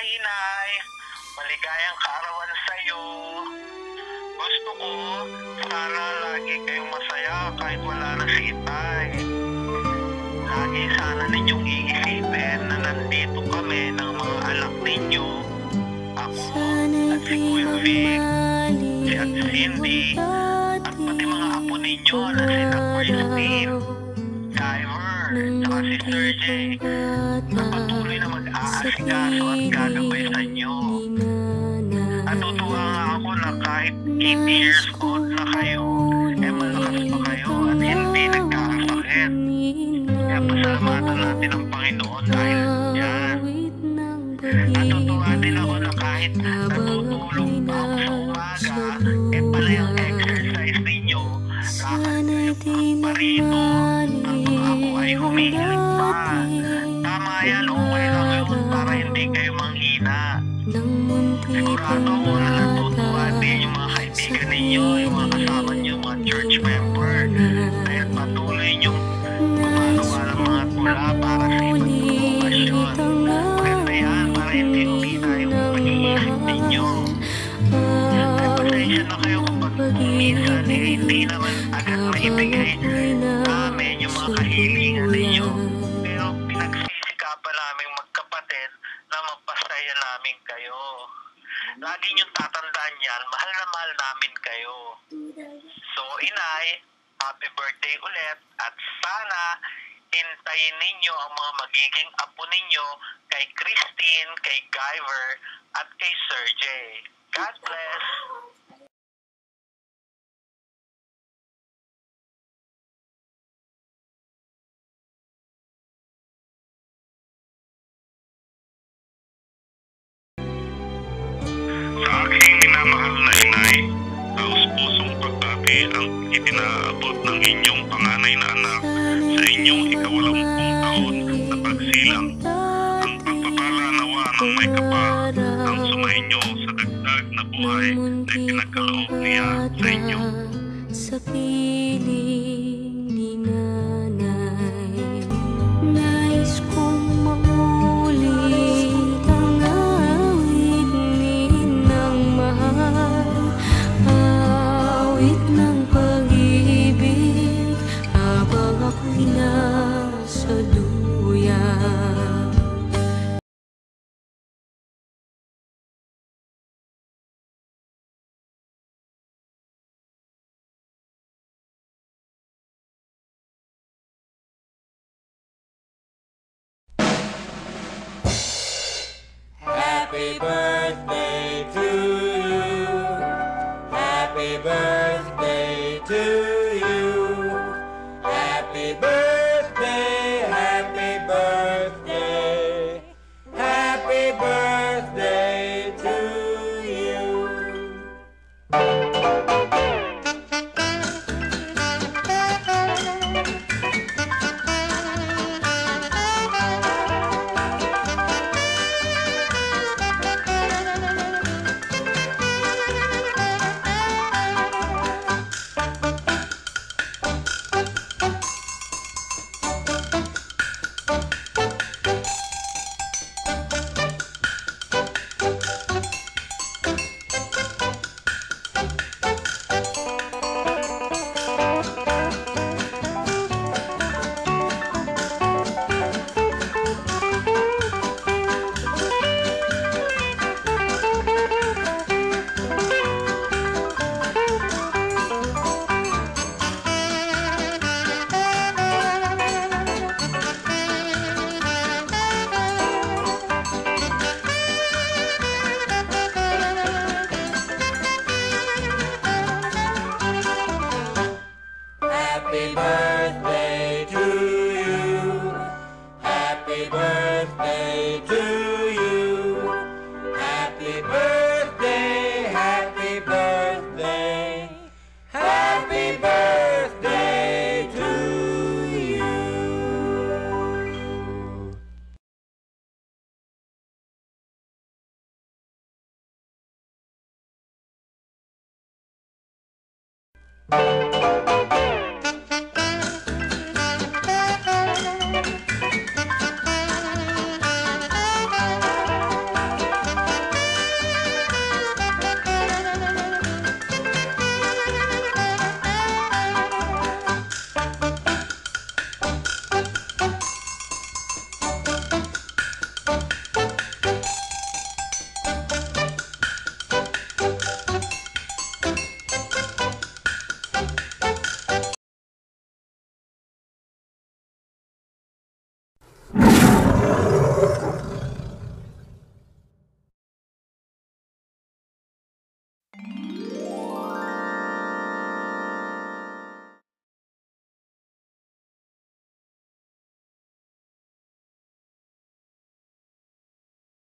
Inay. Maligayang kaarawan sa'yo. Gusto ko, sana lagi kayong masaya kahit wala na si Itay. Lagi sana ninyong iisipin na nandito kami ng mga anak ninyo. Ako at si Kuya Vic, si Ate Cindy, at pati mga apo ninyo na sina Christine, Diver, saka si Sir Jay, na patuloy na mag-aasikaso at gagabay sa inyo. Natutuwa nga ako na kahit 8 years old na kayo, malakas pa kayo at hindi nagkakasakit. Kaya pasalamatan natin ang Panginoon dahil yan. Natutuwa din ako na kahit natutulog pa ako sa umaga, pala yung exercise ninyo, lakad kayo pa rito, ako ay humihilig pa. Tama yan, okay lang yun para hindi kayo manghina. Sigurado ako na natutuwa din yung mga kaibigan ninyo, yung mga kasama nyo, mga church member, dahil patuloy nyong gumagawa ng mga tula para sa ibang promosyon. Maganda yan para hindi humina yung pag-iisip ninyo. Ay pasensya na kayo kapag minsan hindi naman agad maibigay namin yung mga kahilingan ninyo. Pero pinagsisikapan namin magkapatid na mapasaya namin kayo. Lagi niyong tatandaan yan, mahal na mahal namin kayo. So, Inay, happy birthday ulit at sana hintayin ninyo ang mga magiging apo ninyo kay Christine, kay Guyver, at kay Sir Jay. God bless! Sa aking minamahal na inay, taos-pusong pagbati ang itinaabot ng inyong panganay na anak sa inyong ika-80 taon na pagsilang. Ang pagpapala nawa ng may kapal ang sumainyo sa dagdag na buhay na pinagkaloob niya sa inyo. Sa piling ni nanay, nais kong maulit ang awit ng mahal, awit ng pag-ibig habang ako'y nasa duyan. Happy birthday to you. Happy birthday to you. Happy birthday, happy birthday. Happy birthday to you. Happy birthday to you. Happy birthday to you. Happy birthday, happy birthday. Happy birthday to you.